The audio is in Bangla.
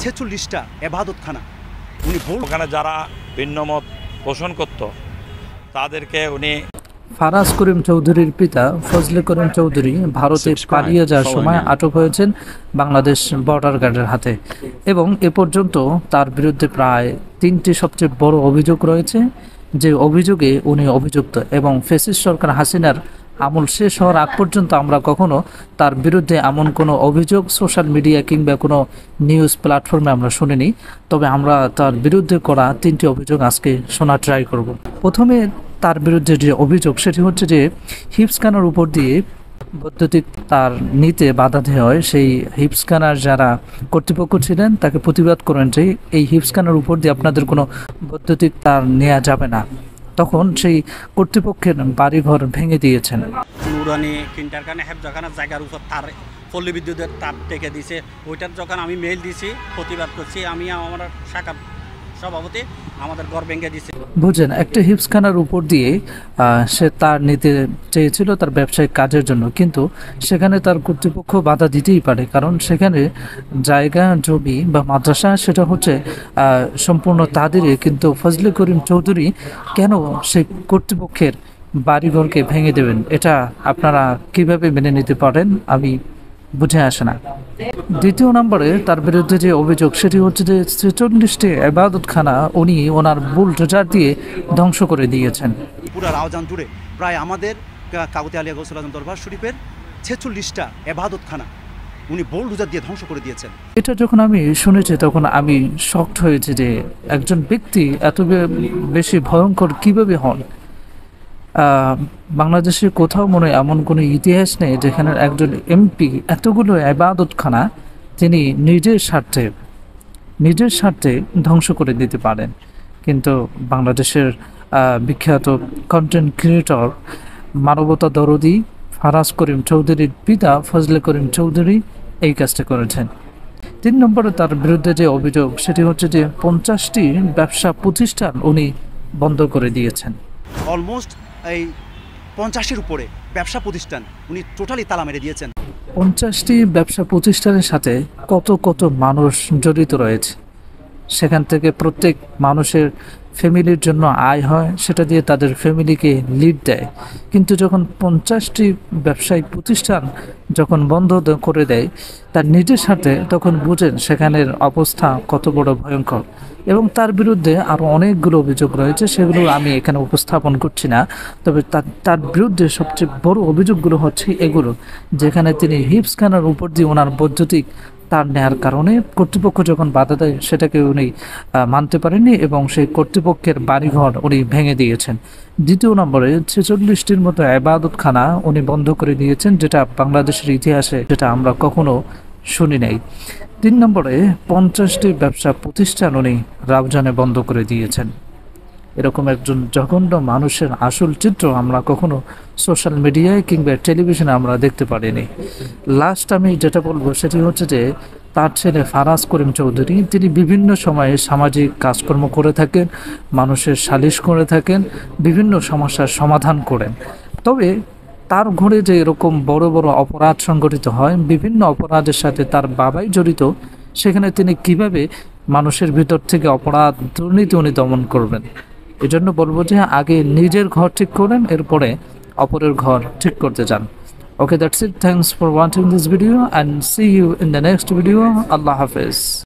46টা এবাদতখানা উনি ওখানে যারা ভিন্নমত পোষণ করত তাদেরকে উনি ফারাজ করিম চৌধুরীর পিতা ফজলে করিম চৌধুরী ভারতে পালিয়ে যাওয়ার সময় আটক হয়েছেন বাংলাদেশ বর্ডার গার্ডের হাতে এবং এ পর্যন্ত তার বিরুদ্ধে প্রায় 3টি সবচেয়ে বড় অভিযোগ রয়েছে, যে অভিযোগে উনি অভিযুক্ত এবং ফ্যাসিস্ট সরকার হাসিনার আমল শেষ হওয়ার আগ পর্যন্ত আমরা কখনো তার বিরুদ্ধে এমন কোনো অভিযোগ সোশ্যাল মিডিয়া কিংবা কোনো নিউজ প্ল্যাটফর্মে আমরা শুনিনি। তবে আমরা তার বিরুদ্ধে করা 3টি অভিযোগ আজকে শোনা ট্রাই করব। প্রথমে তার বিরুদ্ধে যে অভিযোগ সেটি হচ্ছে যে হিপসখানার উপর দিয়ে বৈদ্যুতিক তার নিতে বাধা দেওয়া হয়। সেই হিপসখানার যারা কর্তৃপক্ষ ছিলেন তাকে প্রতিবাদ করেন যে এই হিপসখানার উপর দিয়ে আপনাদের কোনো বৈদ্যুতিক তার নেওয়া যাবে না। তখন সেই কর্তৃপক্ষের বাড়িঘর ভেঙে দিয়েছেন। নুরানি কিন্টারখানা হেফজাখানার জায়গার উপর তার পল্লী বিদ্যুতের তার টেকে দিয়েছে। ওইটার যখন আমি মেইল দিছি প্রতিবাদ করছি, আমি আমার শাখা সভাপতি আমাদের ঘর ভেঙে দিয়েছে। বুঝেন, একটা হিপসখানার উপর দিয়ে সে তার নিতে চেয়েছিল তার ব্যবসায়িক কাজের জন্য, কিন্তু সেখানে তার কর্তৃপক্ষ বাধা দিতেই পারে, কারণ সেখানে জায়গা জমি বা মাদ্রাসা সেটা হচ্ছে সম্পূর্ণ তাদেরই। কিন্তু ফজলে করিম চৌধুরী কেন সেই কর্তৃপক্ষের বাড়িঘরকে ভেঙে দেবেন, এটা আপনারা কিভাবে মেনে নিতে পারেন আমি বুঝে আসে না। দ্বিতীয় নম্বরে তার বিরুদ্ধে যে অভিযোগ সেটি হচ্ছে যে 46টি ইবাদতখানা উনি ওনার বুলডোজার দিয়ে ধ্বংস করে দিয়েছেন। পুরা রাউজান জুড়ে প্রায় আমাদের কাগতে আলিয়া গৌসুল আজম দরবার শরীফের 46টা ইবাদতখানা উনি বুলডোজার দিয়ে ধ্বংস করে দিয়েছেন। এটা যখন আমি শুনেছি তখন আমি শকড হয়েছি যে একজন ব্যক্তি এত বেশি ভয়ঙ্কর কিভাবে হন। বাংলাদেশের কোথাও মনে এমন কোনো ইতিহাস নেই যেখানে একজন এমপি এতগুলো ইবাদতখানা তিনি নিজের স্বার্থে ধ্বংস করে দিতে পারেন। কিন্তু বাংলাদেশের বিখ্যাত কন্টেন্ট ক্রিয়েটর মানবতা দরদি ফারাজ করিম চৌধুরীর পিতা ফজলে করিম চৌধুরী এই কাজটা করেছেন। 3 নম্বরে তার বিরুদ্ধে যে অভিযোগ সেটি হচ্ছে যে 50টি ব্যবসা প্রতিষ্ঠান উনি বন্ধ করে দিয়েছেন। অলমোস্ট এই 50-এর উপরে ব্যবসা প্রতিষ্ঠান উনি টোটালি তালা মেরে দিয়েছেন। 50টি ব্যবসা প্রতিষ্ঠানের সাথে কত কত মানুষ জড়িত রয়েছে, সেখান থেকে প্রত্যেক মানুষের ফ্যামিলির জন্য আয় হয়, সেটা দিয়ে তাদের ফ্যামিলিকে লিড দেয়। কিন্তু যখন 50টি ব্যবসায়িক প্রতিষ্ঠান যখন বন্ধ করে দেয় তার নিজের সাথে, তখন বুঝেন সেখানের অবস্থা কত বড় ভয়ঙ্কর। এবং তার বিরুদ্ধে আরও অনেকগুলো অভিযোগ রয়েছে, সেগুলো আমি এখানে উপস্থাপন করছি না। তবে তার বিরুদ্ধে সবচেয়ে বড় অভিযোগগুলো হচ্ছে এগুলো, যেখানে তিনি হিপসখানার উপর দিয়ে ওনার বৈদ্যুতিক তার নেওয়ার কারণে কর্তৃপক্ষ যখন বাধা দেয় সেটাকে উনি মানতে পারেননি এবং সেই কর্তৃপক্ষের বাড়িঘর উনি ভেঙে দিয়েছেন। দ্বিতীয় নম্বরে 46টির মতো ইবাদতখানা উনি বন্ধ করে দিয়েছেন, যেটা বাংলাদেশের ইতিহাসে যেটা আমরা কখনো শুনি নাই। 3 নম্বরে 50টি ব্যবসা প্রতিষ্ঠান উনি রাউজানে বন্ধ করে দিয়েছেন। এরকম একজন জঘন্য মানুষের আসল চিত্র আমরা কখনো সোশ্যাল মিডিয়ায় কিংবা টেলিভিশনে আমরা দেখতে পারিনি। লাস্ট আমি যেটা বলবো সেটি হচ্ছে যে তার ছেলে ফারাজ করিম চৌধুরী তিনি বিভিন্ন সময়ে সামাজিক কাজকর্ম করে থাকেন, মানুষের সালিশ করে থাকেন, বিভিন্ন সমস্যার সমাধান করেন। তবে তার ঘরে যে এরকম বড় বড় অপরাধ সংগঠিত হয়, বিভিন্ন অপরাধের সাথে তার বাবাই জড়িত, সেখানে তিনি কিভাবে মানুষের ভিতর থেকে অপরাধ দুর্নীতি উনি দমন করবেন? এজন্য বলবো যে আগে নিজের ঘর ঠিক করেন, এরপরে অপরের ঘর ঠিক করতে যান। Okay, that's it. Thanks for watching this video and see you in the next video. Allah Hafiz.